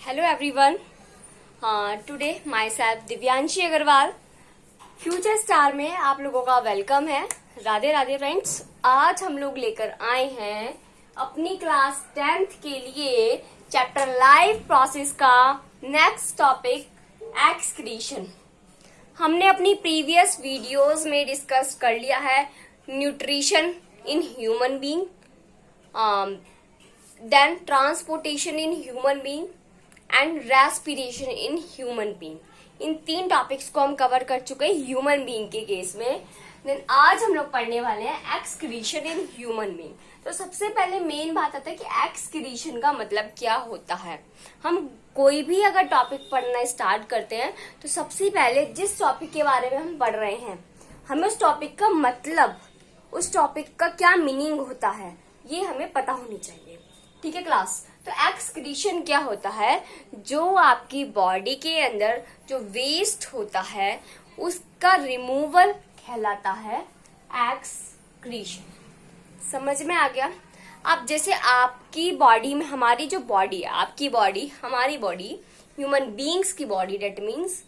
Hello everyone. Today myself Divyanshi Agarwal future star में आप लोगों का वेलकम है। राधे राधे फ्रेंड्स। आज हम लोग लेकर आए हैं अपनी क्लास 10th के लिए चैप्टर लाइफ प्रोसेस का नेक्स्ट टॉपिक एक्सक्रीशन। हमने अपनी प्रीवियस वीडियोस में डिस्कस कर लिया है nutrition in human being, then transportation in human being and respiration in human being. इन 3 टॉपिक्स को हम कवर कर चुके हैं ह्यूमन बीइंग के केस में। देन आज हम लोग पढ़ने वाले हैं एक्सक्रीशन इन ह्यूमन बीइंग। तो सबसे पहले मेन बात आता है कि एक्सक्रीशन का मतलब क्या होता है। हम कोई भी अगर टॉपिक पढ़ना स्टार्ट करते हैं तो सबसे पहले जिस टॉपिक के बारे में हम पढ़ रहे हैं हमें उस टॉपिक का मतलब, उस टॉपिक का क्या मीनिंग होता है, ये हमें पता होनी चाहिए। ठीक है क्लास। तो एक्सक्रीशन क्या होता है? जो आपकी बॉडी के अंदर जो वेस्ट होता है उसका रिमूवल कहलाता है एक्सक्रीशन। समझ में आ गया? अब जैसे आपकी बॉडी में, हमारी जो बॉडी है, आपकी बॉडी, हमारी बॉडी, ह्यूमन बीइंग्स की बॉडी, डेट मीन्स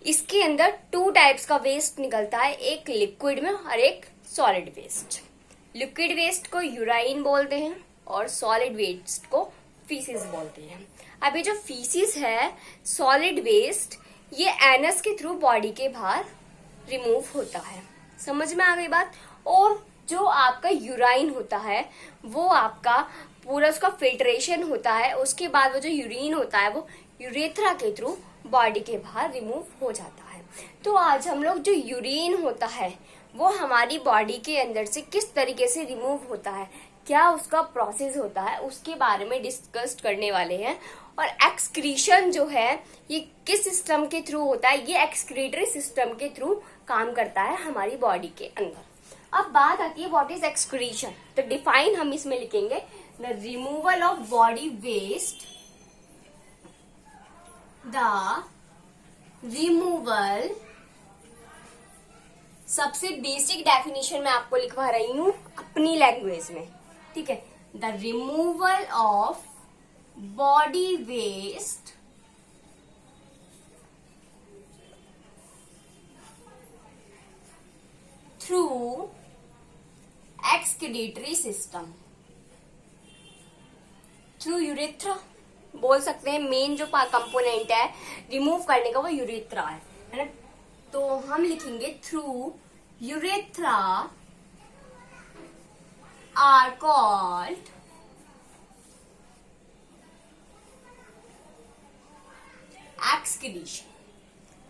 इसके अंदर 2 टाइप्स का वेस्ट निकलता है, एक लिक्विड में और एक सॉलिड वेस्ट। लिक्विड वेस्ट को यूराइन बोलते हैं और सॉलिड वेस्ट को फीसिस बोलते हैं। अब ये जो फीसिस है, सॉलिड वेस्ट, ये एनस के थ्रू बॉडी के बाहर रिमूव होता है। समझ में आ गई बात? और जो आपका यूराइन होता है वो आपका पूरा उसका फिल्ट्रेशन होता है, उसके बाद वो जो यूरिन होता है वो यूरेथ्रा के थ्रू बॉडी के बाहर रिमूव हो जाता है। तो आज हम लोग जो यूरिन होता है वो हमारी बॉडी के अंदर से किस तरीके से रिमूव होता है, क्या उसका प्रोसेस होता है, उसके बारे में डिस्कस करने वाले हैं। और एक्सक्रीशन जो है ये किस सिस्टम के थ्रू होता है? ये एक्सक्रीटरी सिस्टम के थ्रू काम करता है हमारी बॉडी के अंदर। अब बात आती है व्हाट इज एक्सक्रीशन। तो डिफाइन हम इसमें लिखेंगे the removal of body waste, the removal, सबसे बेसिक डेफिनेशन मैं आपको लिखवा रही हूं अपनी लैंग्वेज में। ठीक है, the removal of body waste through excretory system, through urethra बोल सकते हैं। मेन जो कंपोनेंट है रिमूव करने का वो यूरेथ्रा है ना। तो हम लिखेंगे through urethra are called excretion.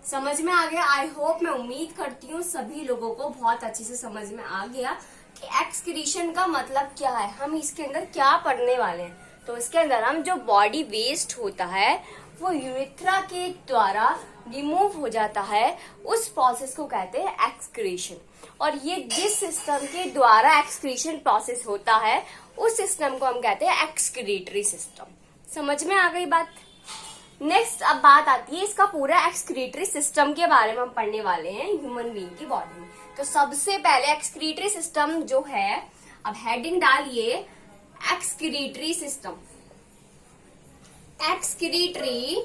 समझ में आ गया? आई होप, मैं उम्मीद करती हूँ सभी लोगों को बहुत अच्छे से समझ में आ गया कि एक्सक्रीशन का मतलब क्या है, हम इसके अंदर क्या पढ़ने वाले हैं। तो इसके अंदर हम जो बॉडी वेस्ट होता है वो यूरेथ्रा के द्वारा रिमूव हो जाता है, उस प्रोसेस को कहते हैं एक्सक्रीशन। और ये जिस सिस्टम के द्वारा एक्सक्रीशन प्रोसेस होता है उस सिस्टम को हम कहते हैं एक्सक्रीटरी सिस्टम। समझ में आ गई बात? नेक्स्ट अब बात आती है इसका पूरा एक्सक्रीटरी सिस्टम के बारे में हम पढ़ने वाले हैं ह्यूमन बीइंग की बॉडी में। तो सबसे पहले एक्सक्रीटरी सिस्टम जो है, अब हेडिंग डालिए एक्सक्रीटरी सिस्टम, एक्सक्रीटरी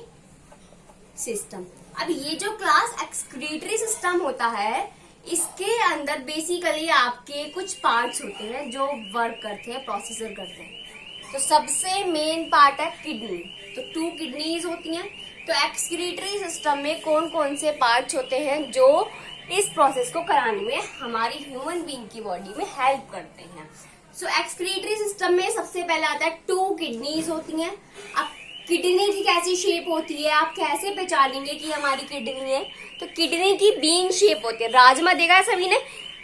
सिस्टम। अब ये जो क्लास एक्सक्रीटरी सिस्टम होता है इसके अंदर बेसिकली आपके कुछ पार्ट्स होते हैं जो वर्क करते हैं, प्रोसेसर करते हैं। तो सबसे मेन पार्ट है किडनी। तो 2 किडनीज होती हैं। तो एक्सक्रीटरी सिस्टम में कौन कौन से पार्ट्स होते हैं जो इस प्रोसेस को कराने में हमारी ह्यूमन बीइंग की बॉडी में हेल्प करते हैं। सो एक्सक्रीटरी सिस्टम में सबसे पहले आता है 2 किडनीज होती हैं। अब किडनी की कैसी शेप होती है, आप कैसे पहचानेंगे कि हमारी किडनी है? तो किडनी की बीन शेप होती है। राजमा देखा है सभी ने,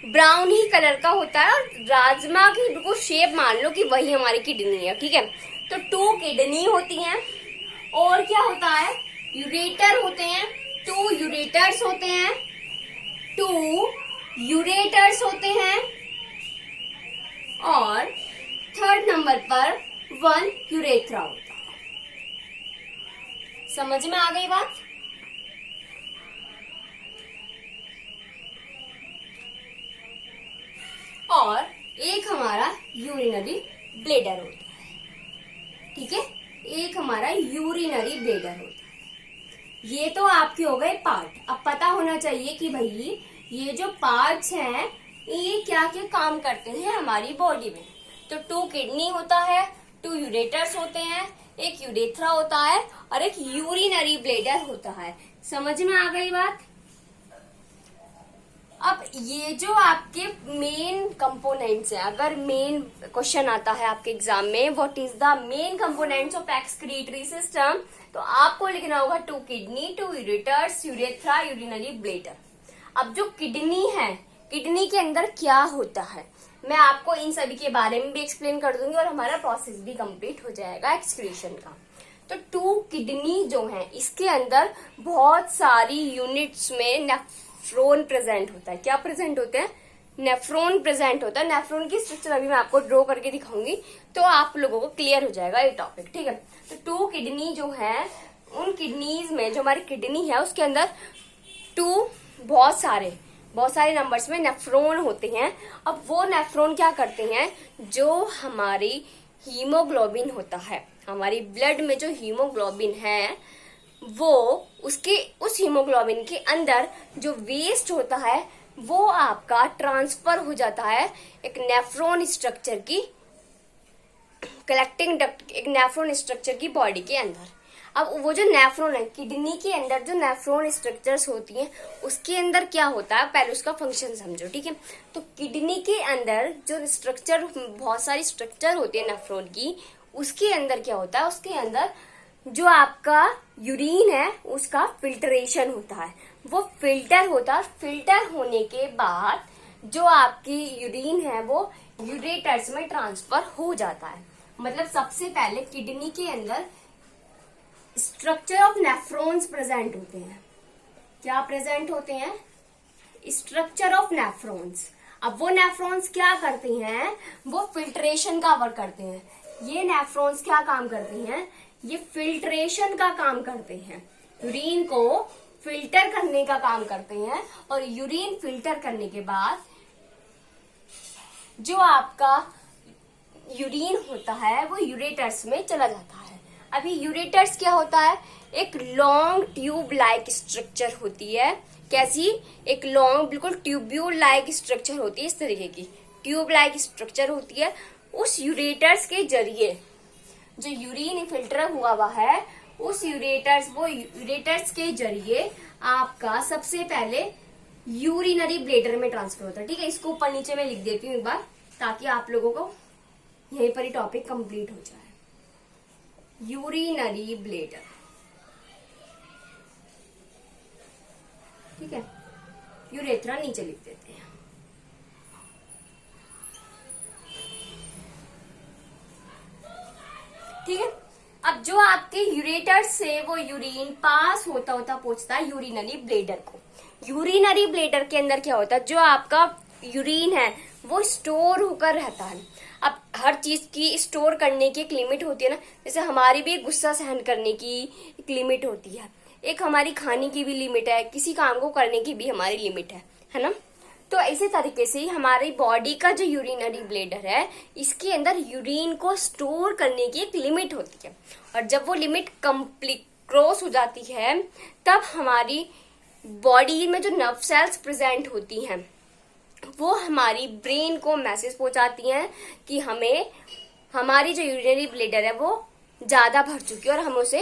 ब्राउन ही कलर का होता है और राजमा की बिल्कुल शेप मान लो कि वही हमारी किडनी है। ठीक है, तो 2 किडनी होती हैं। और क्या होता है? यूरेटर होते हैं, 2 यूरेटर्स होते हैं, 2 यूरेटर्स होते हैं। और 3rd नंबर पर 1 यूरेथ्रा होता है। समझ में आ गई बात? और एक हमारा यूरिनरी ब्लेडर होता है। ठीक है, एक हमारा यूरिनरी ब्लैडर होता है। ये तो आपके हो गए पार्ट। अब पता होना चाहिए कि भाई ये जो पार्ट्स हैं ये क्या क्या काम करते हैं हमारी बॉडी में। तो 2 किडनी होता है, 2 यूरेटर्स होते हैं, एक यूरेथ्रा होता है और एक यूरिनरी ब्लैडर होता है। समझ में आ गई बात? अब ये जो आपके मेन कंपोनेंट्स हैं, अगर मेन क्वेश्चन आता है आपके एग्जाम में what is the main components of excretory system, तो आपको लिखना होगा 2 kidney, 2 ureters, urethra, urinary bladder. अब जो किडनी है, किडनी के अंदर क्या होता है मैं आपको इन सभी के बारे में भी एक्सप्लेन कर दूंगी और हमारा प्रोसेस भी कंप्लीट हो जाएगा एक्सक्रीशन का। तो 2 किडनी जो है इसके अंदर बहुत सारी यूनिट्स में नेफ्रॉन प्रेजेंट होता है। क्या प्रेजेंट होते हैं? नेफ्रॉन प्रेजेंट होता है। नेफ्रॉन की स्ट्रक्चर अभी मैं आपको ड्रॉ करके दिखाऊंगी तो आप लोगों को क्लियर हो जाएगा ये टॉपिक, ठीक है। तो 2 किडनी जो है, उन किडनीज में जो हमारी किडनी है उसके अंदर 2 बहुत सारे नंबर्स में नेफ्रॉन होते हैं। अब वो नेफ्रॉन क्या करते हैं, जो हमारी हीमोग्लोबिन होता है, हमारी ब्लड में जो हीमोग्लोबिन है वो उस हीमोग्लोबिन के अंदर जो वेस्ट होता है वो आपका ट्रांसफर हो जाता है एक नेफ्रॉन स्ट्रक्चर की कलेक्टिंग डक्ट, एक नेफ्रॉन स्ट्रक्चर की बॉडी के अंदर। अब वो जो नेफ्रॉन है, किडनी के अंदर जो नेफ्रॉन स्ट्रक्चर्स होती हैं उसके अंदर क्या होता है, पहले उसका फंक्शन समझो, ठीक है। तो किडनी के अंदर जो स्ट्रक्चर, बहुत सारी स्ट्रक्चर होती है नेफ्रॉन की, उसके अंदर क्या होता है, उसके अंदर जो आपका यूरिन है उसका फिल्ट्रेशन होता है, वो फिल्टर होता है। फिल्टर होने के बाद जो आपकी यूरिन है वो यूरेटर्स में ट्रांसफर हो जाता है। मतलब सबसे पहले किडनी के अंदर स्ट्रक्चर ऑफ नेफ्रॉन्स प्रेजेंट होते हैं। क्या प्रेजेंट होते हैं? Structure of nephrons. अब वो नेफ्रॉन्स क्या करते हैं, वो फिल्ट्रेशन का वर्क करते हैं। ये नेफ्रॉन्स क्या काम करते हैं, ये फिल्ट्रेशन का काम करते हैं, यूरिन को फिल्टर करने का काम करते हैं। और यूरिन फिल्टर करने के बाद जो आपका यूरिन होता है वो यूरेटर्स में चला जाता है। अभी यूरेटर्स क्या होता है, एक लॉन्ग ट्यूब लाइक स्ट्रक्चर होती है। कैसी? एक लॉन्ग, बिल्कुल ट्यूब्यूल लाइक स्ट्रक्चर होती है, इस तरीके की ट्यूब लाइक स्ट्रक्चर होती है। उस यूरेटर्स के जरिए जो यूरिन फिल्टर हुआ है, उस यूरेटर्स के जरिए आपका सबसे पहले यूरिनरी ब्लैडर में ट्रांसफर होता है, ठीक है। इसको ऊपर नीचे में लिख देती हूँ एक बार ताकि आप लोगों को यहीं पर ही टॉपिक कंप्लीट हो जाए। यूरिनरी ब्लैडर, ठीक है। यूरेथ्रा नीचे लिख देते हैं। ठीक है। अब जो आपके यूरेटर से वो यूरिन पास होता पहुंचता है यूरिनरी ब्लैडर को। यूरिनरी ब्लैडर के अंदर क्या होता है, जो आपका यूरिन है वो स्टोर होकर रहता है। अब हर चीज की स्टोर करने की एक लिमिट होती है ना, जैसे हमारी भी गुस्सा सहन करने की एक लिमिट होती है, एक हमारी खाने की भी लिमिट है, किसी काम को करने की भी हमारी लिमिट है ना। तो इसी तरीके से हमारी बॉडी का जो यूरिनरी ब्लैडर है, इसके अंदर यूरिन को स्टोर करने की एक लिमिट होती है। और जब वो लिमिट कंप्लीट क्रॉस हो जाती है, तब हमारी बॉडी में जो नर्व सेल्स प्रेजेंट होती हैं वो हमारी ब्रेन को मैसेज पहुंचाती हैं कि हमें हमारी जो यूरिनरी ब्लैडर है वो ज्यादा भर चुकी है और हमें उसे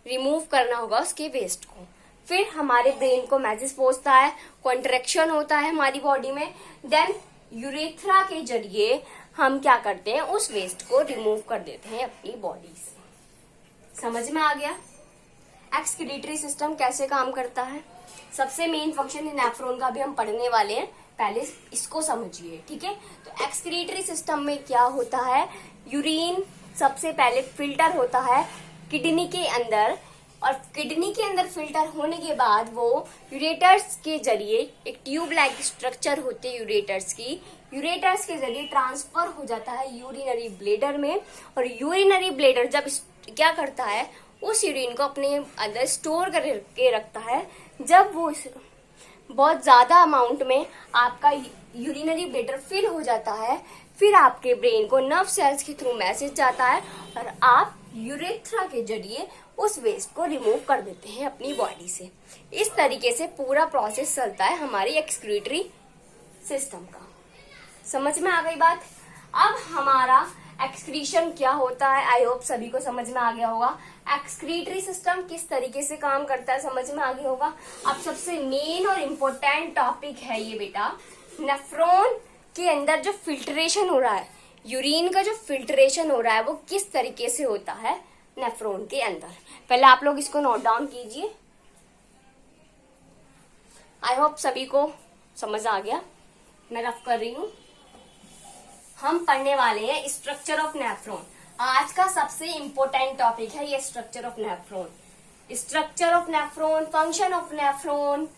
रिमूव करना होगा, उसके वेस्ट को। फिर हमारे ब्रेन को मैसेज पहुंचता है, कॉन्ट्रैक्शन होता है हमारी बॉडी में, देन यूरेथ्रा के जरिए हम क्या करते हैं, उस वेस्ट को रिमूव कर देते हैं अपनी बॉडी से। समझ में आ गया एक्सक्रीटरी सिस्टम कैसे काम करता है? सबसे मेन फंक्शन नेफ्रॉन का भी हम पढ़ने वाले हैं, पहले इसको समझिए, ठीक है। तो एक्सक्रीटरी सिस्टम में क्या होता है, यूरिन सबसे पहले फिल्टर होता है किडनी के अंदर, और किडनी के अंदर फिल्टर होने के बाद वो यूरेटर्स के जरिए, एक ट्यूब लाइक स्ट्रक्चर होती है यूरेटर्स की, यूरेटर्स के जरिए ट्रांसफर हो जाता है यूरिनरी ब्लैडर में। और यूरिनरी ब्लैडर जब क्या करता है, उस यूरिन को अपने अंदर स्टोर करके रखता है। जब वो बहुत ज्यादा अमाउंट में आपका यूरिनरी ब्लैडर फिल हो जाता है, फिर आपके ब्रेन को नर्व सेल्स के थ्रू मैसेज जाता है और आप यूरेथ्रा के जरिए उस वेस्ट को रिमूव कर देते हैं अपनी बॉडी से। इस तरीके से पूरा प्रोसेस चलता है हमारी एक्सक्रीटरी सिस्टम का। समझ में आ गई बात? अब हमारा एक्सक्रीशन क्या होता है, आई होप सभी को समझ में आ गया होगा। एक्सक्रीटरी सिस्टम किस तरीके से काम करता है समझ में आ गया होगा। अब सबसे मेन और इम्पोर्टेंट टॉपिक है ये बेटा, नेफ्रॉन के अंदर जो फिल्ट्रेशन हो रहा है, यूरिन का जो फिल्ट्रेशन हो रहा है वो किस तरीके से होता है नेफ्रॉन के अंदर। पहले आप लोग इसको नोट डाउन कीजिए। आई होप सभी को समझ आ गया। मैं रफ कर रही हूं। हम पढ़ने वाले हैं स्ट्रक्चर ऑफ नेफ्रॉन। आज का सबसे इंपॉर्टेंट टॉपिक है ये structure of nephron. Structure of nephron, function of nephron,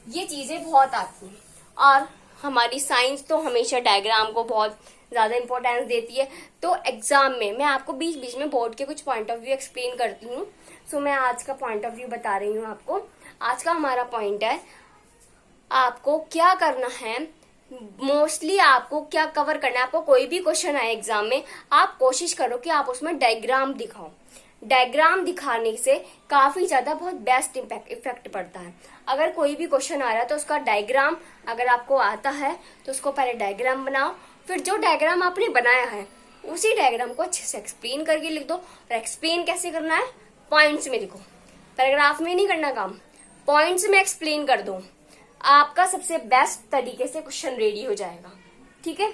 ये चीजें बहुत आती हैं और हमारी साइंस तो हमेशा डायग्राम को बहुत ज्यादा इंपॉर्टेंस देती है। तो एग्जाम में मैं आपको बीच बीच में बोर्ड के कुछ पॉइंट ऑफ व्यू एक्सप्लेन करती हूँ। सो मैं आज का पॉइंट ऑफ व्यू बता रही हूँ आपको। आज का हमारा पॉइंट है, आपको क्या करना है, मोस्टली आपको क्या कवर करना है। आपको कोई भी क्वेश्चन आए एग्जाम में, आप कोशिश करो कि आप उसमें डायग्राम दिखाओ। डायग्राम दिखाने से काफी ज्यादा बहुत बेस्ट इफेक्ट पड़ता है। अगर कोई भी क्वेश्चन आ रहा है तो उसका डायग्राम अगर आपको आता है तो उसको पहले डायग्राम बनाओ, फिर जो डायग्राम आपने बनाया है उसी डायग्राम को अच्छे से एक्सप्लेन करके लिख दो। और एक्सप्लेन कैसे करना है, पॉइंट्स में लिखो, पैराग्राफ में नहीं करना काम, पॉइंट्स में एक्सप्लेन कर दो। आपका सबसे बेस्ट तरीके से क्वेश्चन रेडी हो जाएगा। ठीक है,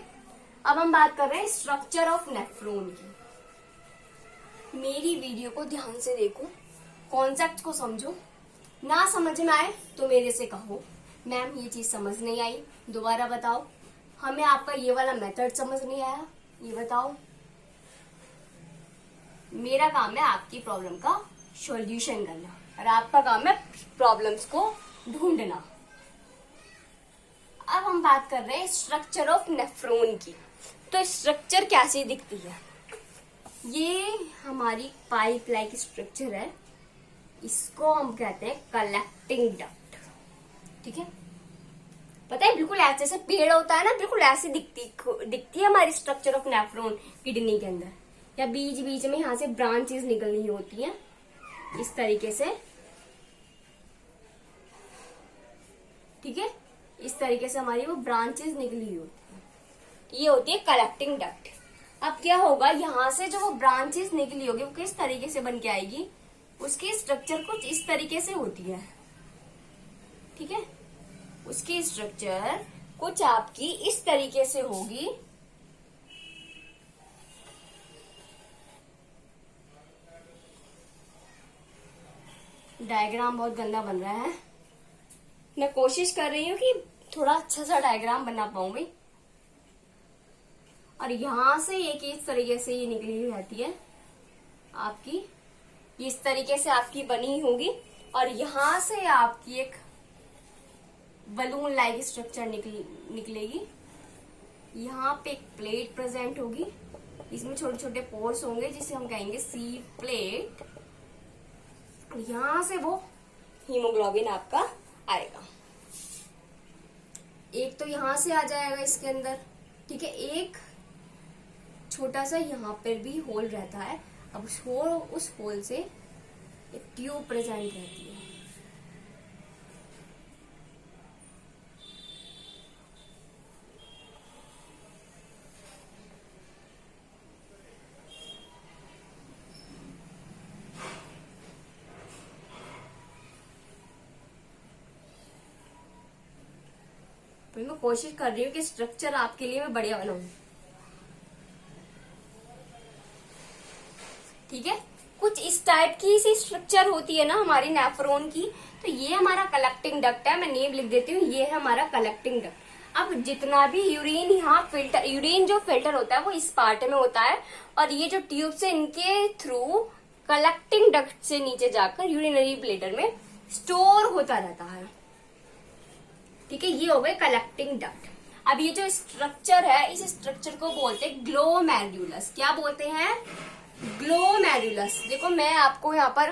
अब हम बात कर रहे हैं स्ट्रक्चर ऑफ नेफ्रॉन की। मेरी वीडियो को ध्यान से देखो, कॉन्सेप्ट को समझो। ना समझ में आए तो मेरे से कहो, मैम ये चीज समझ नहीं आई, दोबारा बताओ। हमें आपका ये वाला मेथड समझ नहीं आया, ये बताओ। मेरा काम है आपकी प्रॉब्लम का सॉल्यूशन करना और आपका काम है प्रॉब्लम्स को ढूंढना। अब हम बात कर रहे हैं स्ट्रक्चर ऑफ नेफ्रॉन की। तो स्ट्रक्चर कैसी दिखती है, ये हमारी पाइप लाइक स्ट्रक्चर है, इसको हम कहते हैं कलेक्टिंग डक्ट। ठीक है, पता है बिल्कुल ऐसे जैसे पेड़ होता है ना, बिल्कुल ऐसे दिखती है हमारी स्ट्रक्चर ऑफ नेफ्रॉन किडनी के अंदर। या बीच बीच में यहाँ से ब्रांचेस निकलनी होती हैं इस तरीके से। ठीक है, इस तरीके से हमारी वो ब्रांचेस निकली होती है, ये होती है कलेक्टिंग डक्ट। अब क्या होगा, यहाँ से जो वो ब्रांचेस निकली होगी वो किस तरीके से बन के आएगी, उसकी स्ट्रक्चर कुछ इस तरीके से होती है। ठीक है, उसकी स्ट्रक्चर कुछ आपकी इस तरीके से होगी। डायग्राम बहुत गंदा बन रहा है, मैं कोशिश कर रही हूँ कि थोड़ा अच्छा सा डायग्राम बना पाऊंगी। और यहां से एक इस तरीके से ये निकली हुई रहती है आपकी, इस तरीके से आपकी बनी होगी। और यहां से आपकी एक बलून लाइक स्ट्रक्चर निकलेगी। यहाँ पे एक प्लेट प्रेजेंट होगी, इसमें छोटे छोटे पोर्स होंगे जिसे हम कहेंगे सी प्लेट। यहां से वो हीमोग्लोबिन आपका आएगा। एक तो यहां से आ जाएगा इसके अंदर। ठीक है, एक छोटा सा यहाँ पर भी होल रहता है। अब उस होल से एक ट्यूब प्रेजेंट रहती है। तो मैं कोशिश कर रही हूँ कि स्ट्रक्चर आपके लिए मैं बढ़िया बनाऊं। ठीक है, कुछ इस टाइप की सी स्ट्रक्चर होती है ना हमारी नेफ्रॉन की। तो ये हमारा कलेक्टिंग डक्ट है, मैं नेम लिख देती हूँ, ये है हमारा कलेक्टिंग डक्ट। अब जितना भी यूरिन यहाँ फिल्टर, यूरिन जो फिल्टर होता है वो इस पार्ट में होता है, और ये जो ट्यूब से इनके थ्रू कलेक्टिंग डक्ट से नीचे जाकर यूरिनरी ब्लैडर में स्टोर होता रहता है। ठीक है, ये हो गए कलेक्टिंग डक्ट। अब ये जो स्ट्रक्चर है, इस स्ट्रक्चर को बोलते हैं ग्लोमेरुलस। क्या बोलते हैं, ग्लोमेरुलस। देखो मैं आपको यहाँ पर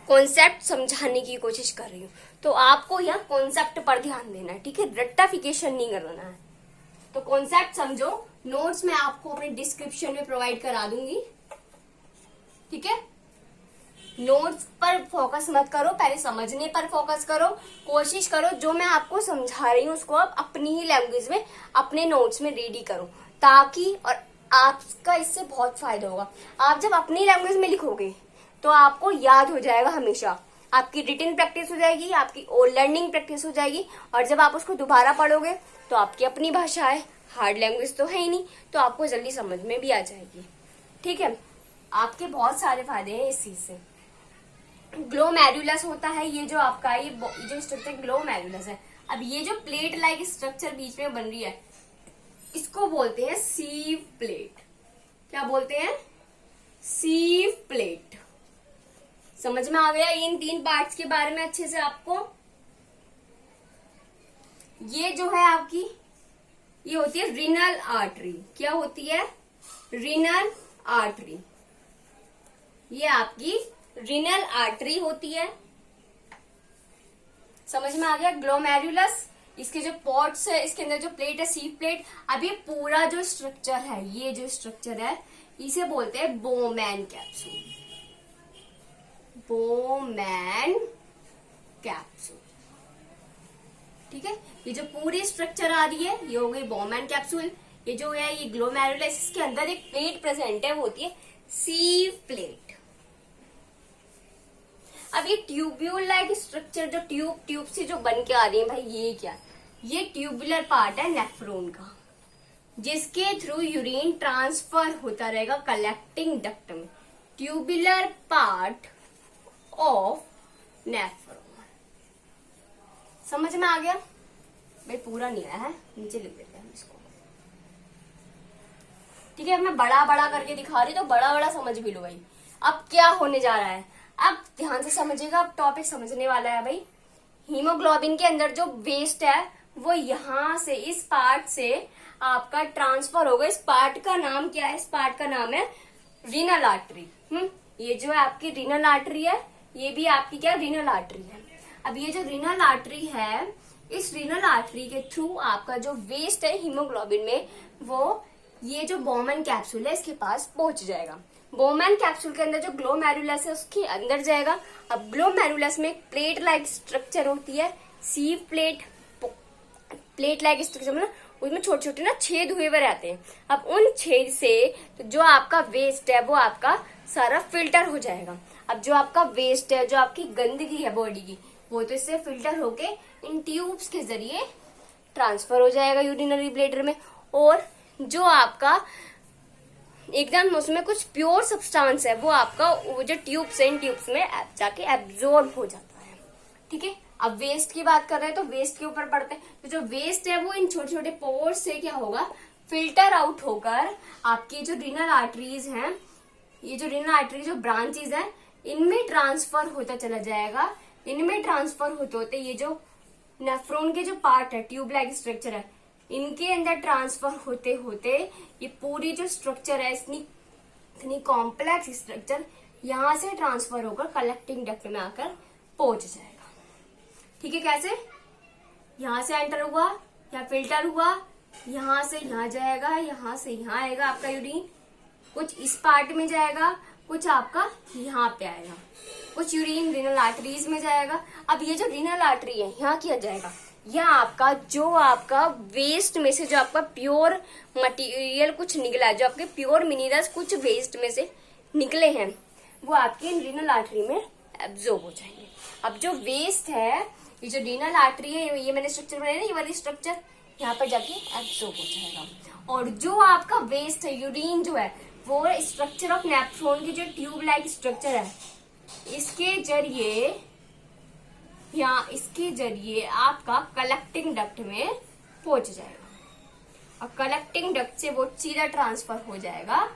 कॉन्सेप्ट समझाने की कोशिश कर रही हूँ, तो आपको यहाँ कॉन्सेप्ट पर ध्यान देना है। ठीक है, रट्टाफिकेशन नहीं करना है। तो कॉन्सेप्ट समझो, नोट्स मैं आपको अपने डिस्क्रिप्शन में प्रोवाइड करा दूंगी, ठीक है। नोट्स पर फोकस मत करो, पहले समझने पर फोकस करो। कोशिश करो जो मैं आपको समझा रही हूँ उसको आप अपनी ही लैंग्वेज में अपने नोट्स में रेडी करो, ताकि और आपका इससे बहुत फायदा होगा। आप जब अपनी लैंग्वेज में लिखोगे तो आपको याद हो जाएगा हमेशा, आपकी रिटन प्रैक्टिस हो जाएगी, आपकी लर्निंग प्रैक्टिस हो जाएगी। और जब आप उसको दोबारा पढ़ोगे तो आपकी अपनी भाषा है, हार्ड लैंग्वेज तो है ही नहीं, तो आपको जल्दी समझ में भी आ जाएगी, ठीक है। आपके बहुत सारे फायदे हैं इस चीज से। ग्लोमेरुलस होता है ये जो आपका ये जो स्ट्रक्चर ग्लोमेरुलस है। अब ये जो प्लेट लाइक स्ट्रक्चर बीच में बन रही है इसको बोलते हैं सीव प्लेट। क्या बोलते हैं? सीव प्लेट। समझ में आ गया इन 3 पार्ट्स के बारे में अच्छे से आपको? ये जो है आपकी ये होती है रीनल आर्टरी। क्या होती है? Renal artery. ये आपकी रीनल आर्टरी होती है। समझ में आ गया? ग्लोमेरुलस, इसके जो पॉट्स है, इसके अंदर जो प्लेट है सीव प्लेट। अब ये पूरा जो स्ट्रक्चर है, ये जो स्ट्रक्चर है इसे बोलते हैं बोमैन कैप्सूल। बोमैन कैप्सूल, ठीक है। ये जो पूरी स्ट्रक्चर आ रही है ये हो गई बोमैन कैप्सूल। ये जो है ये ग्लोमेरुलस, इसके अंदर एक प्लेट प्रेजेंट है, वो होती है सीव प्लेट। अब ये ट्यूब्यूल लाइक स्ट्रक्चर जो ट्यूब से जो बन के आ रही है भाई, ये क्या? ये ट्यूबुलर पार्ट है नेफ्रॉन का, जिसके थ्रू यूरिन ट्रांसफर होता रहेगा कलेक्टिंग डक्ट में। Tubular part of nephron. समझ में आ गया भाई? पूरा नहीं आया है, नीचे लिख देते हैं इसको, ठीक है। मैं बड़ा बड़ा करके दिखा रही तो बड़ा बड़ा समझ भी लो भाई। अब क्या होने जा रहा है, अब ध्यान से समझिएगा। अब टॉपिक समझने वाला है भाई। हीमोग्लोबिन के अंदर जो वेस्ट है वो यहां से इस पार्ट से आपका ट्रांसफर होगा। इस पार्ट का नाम क्या है? इस पार्ट का नाम है रीनल आर्टरी। ये जो है आपकी रीनल आर्टरी है, ये भी आपकी क्या रीनल आर्टरी है। अब ये जो रीनल आर्टरी है, इस रीनल आर्टरी के थ्रू आपका जो वेस्ट है हीमोग्लोबिन में, वो ये जो बोमैन कैप्सूल है इसके पास पहुंच जाएगा। बोमैन कैप्सूल के अंदर जो ग्लोमेरुलस है उसके अंदर जाएगा। अब ग्लोमेरुलस में प्लेट लाइक स्ट्रक्चर होती है, सीव प्लेट। प्लेट लाइक स्ट्रक्चर में उसमें छोटे छोटे ना छेद हुए हुए रहते हैं। अब उन छेद से तो जो आपका वेस्ट है वो आपका सारा फिल्टर हो जाएगा। अब जो आपका वेस्ट है, जो आपकी गंदगी है बॉडी की, वो तो इससे फिल्टर होके इन ट्यूब्स के जरिए ट्रांसफर हो जाएगा यूरिनरी ब्लैडर में। और जो आपका एकदम उसमें कुछ प्योर सब्सटेंस है वो आपका वो जो ट्यूब्स है, इन ट्यूब्स में जाके एब्जॉर्ब हो जाता है, ठीक है। अब वेस्ट की बात कर रहे हैं तो वेस्ट के ऊपर पड़ते हैं। तो जो वेस्ट है वो इन छोटे छोटे पोर्स से क्या होगा, फिल्टर आउट होकर आपकी जो रीनल आर्टरीज हैं, ये जो रीनल आर्टरी जो ब्रांचेज हैं, इनमें ट्रांसफर होता चला जाएगा। इनमें ट्रांसफर होते होते ये जो नेफ्रॉन के जो पार्ट है, ट्यूब लाइक स्ट्रक्चर है, इनके अंदर ट्रांसफर होते होते ये पूरी जो स्ट्रक्चर है, इतनी कॉम्प्लेक्स स्ट्रक्चर यहां से ट्रांसफर होकर कलेक्टिंग डक्ट में आकर पहुंच जाएगा, ठीक है। कैसे? यहां से एंटर हुआ या फिल्टर हुआ, यहां से यहां जाएगा, यहां से यहां आएगा आपका यूरिन, कुछ इस पार्ट में जाएगा, कुछ आपका यहाँ पे आएगा, कुछ यूरिन रीनल आर्टरीज में जाएगा। अब ये जो रीनल आर्टरी है यहाँ किया जाएगा, यह आपका जो आपका वेस्ट में से जो आपका प्योर मटेरियल कुछ निकला है, जो आपके प्योर मिनरल्स कुछ वेस्ट में से निकले हैं, वो आपके रीनल आर्टरी में एब्जॉर्ब हो जाएंगे। अब जो वेस्ट है, ये जो रीनल आर्टरी है, ये मैंने स्ट्रक्चर बनाया ना, ये वाली स्ट्रक्चर यहाँ पर जाके एब्जॉर्ब हो जाएगा। और जो आपका वेस्ट है, यूरिन जो है, वो स्ट्रक्चर ऑफ नेफ्रॉन की जो ट्यूब लाइक स्ट्रक्चर है, इसके जरिए आपका कलेक्टिंग डक्ट में पहुंच जाएगा। और कलेक्टिंग डक्ट से वो सीधा ट्रांसफर हो जाएगा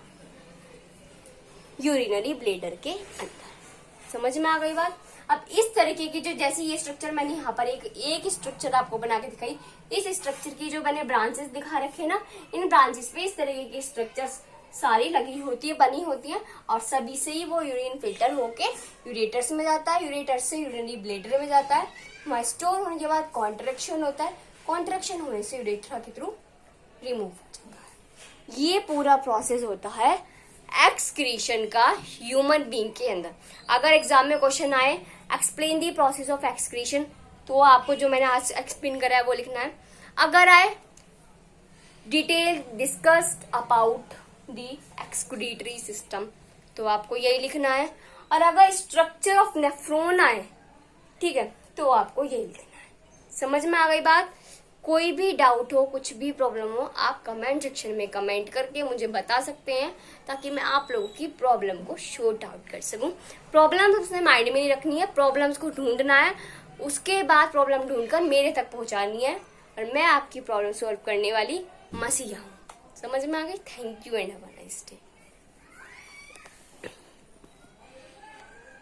यूरिनरी ब्लैडर के अंदर। समझ में आ गई बात? अब इस तरीके की जो, जैसे ये स्ट्रक्चर मैंने यहाँ पर एक स्ट्रक्चर आपको बना के दिखाई, इस स्ट्रक्चर की जो मैंने ब्रांचेस दिखा रखे ना, इन ब्रांचेस पे इस तरीके की स्ट्रक्चर्स सारी लगी होती है, बनी होती है, और सभी से ही वो यूरिन फिल्टर होके यूरेटर्स में जाता है, यूरेटर्स से यूरिनरी ब्लैडर में जाता है, वहाँ स्टोर होने के बाद कॉन्ट्रैक्शन होता है, कॉन्ट्रैक्शन होने से यूरेथ्रा के थ्रू रिमूव हो जाता है। ये पूरा प्रोसेस होता है एक्सक्रीशन का ह्यूमन बीइंग के अंदर। अगर एग्जाम में क्वेश्चन आए explain the process of excretion, तो आपको जो मैंने आज एक्सप्लेन करा है वो लिखना है। अगर आए detail discussed about the excretory system, तो आपको यही लिखना है। और अगर स्ट्रक्चर ऑफ नेफ्रॉन आए, ठीक है, तो आपको यही लिखना है। समझ में आ गई बात? कोई भी डाउट हो, कुछ भी प्रॉब्लम हो, आप कमेंट सेक्शन में कमेंट करके मुझे बता सकते हैं, ताकि मैं आप लोगों की प्रॉब्लम को शॉर्ट आउट कर सकूं। प्रॉब्लम उसने माइंड में नहीं रखनी है, प्रॉब्लम्स को ढूंढना है, उसके बाद प्रॉब्लम ढूंढकर मेरे तक पहुंचानी है, और मैं आपकी प्रॉब्लम सॉल्व करने वाली मसीहा हूँ। समझ में आ गई? Thank you and have a nice day.